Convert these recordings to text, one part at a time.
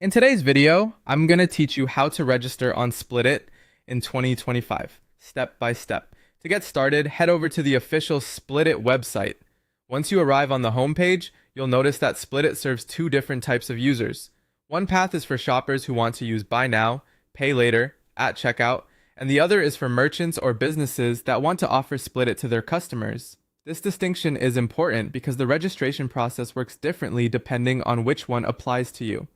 In today's video, I'm going to teach you how to register on Splitit in 2025, step by step. To get started, head over to the official Splitit website. Once you arrive on the homepage, you'll notice that Splitit serves two different types of users. One path is for shoppers who want to use buy now, pay later, at checkout, and the other is for merchants or businesses that want to offer Splitit to their customers. This distinction is important because the registration process works differently depending on which one applies to you.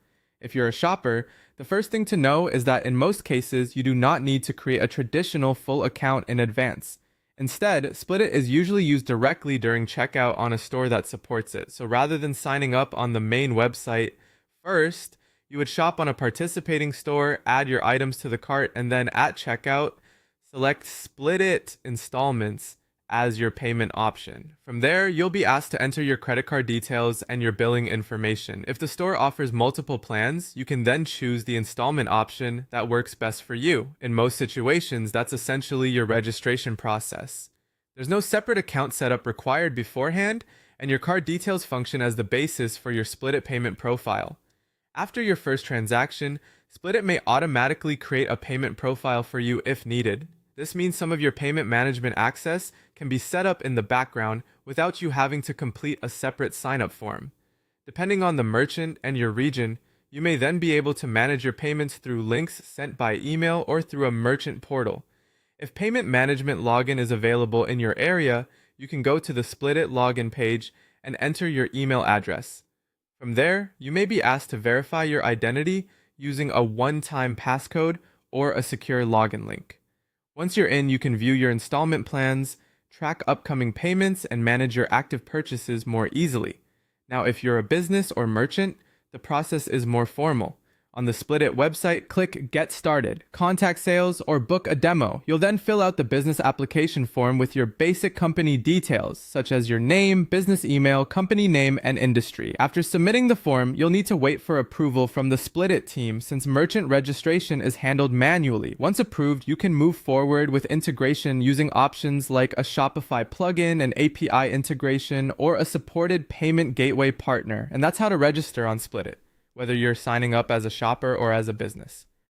If you're a shopper, the first thing to know is that in most cases, you do not need to create a traditional full account in advance. Instead, Splitit is usually used directly during checkout on a store that supports it. So rather than signing up on the main website first, you would shop on a participating store, add your items to the cart, and then at checkout, select Splitit installments as your payment option. From there, you'll be asked to enter your credit card details and your billing information. If the store offers multiple plans, you can then choose the installment option that works best for you. In most situations, that's essentially your registration process. There's no separate account setup required beforehand, and your card details function as the basis for your Splitit payment profile. After your first transaction, Splitit may automatically create a payment profile for you if needed. This means some of your payment management access can be set up in the background without you having to complete a separate sign-up form. Depending on the merchant and your region, you may then be able to manage your payments through links sent by email or through a merchant portal. If payment management login is available in your area, you can go to the Splitit login page and enter your email address. From there, you may be asked to verify your identity using a one-time passcode or a secure login link. Once you're in, you can view your installment plans, track upcoming payments, and manage your active purchases more easily. Now, if you're a business or merchant, the process is more formal. On the Splitit website, click Get Started, Contact Sales, or Book a Demo. You'll then fill out the business application form with your basic company details, such as your name, business email, company name, and industry. After submitting the form, you'll need to wait for approval from the Splitit team since merchant registration is handled manually. Once approved, you can move forward with integration using options like a Shopify plugin, an API integration, or a supported payment gateway partner. And that's how to register on Splitit, whether you're signing up as a shopper or as a business.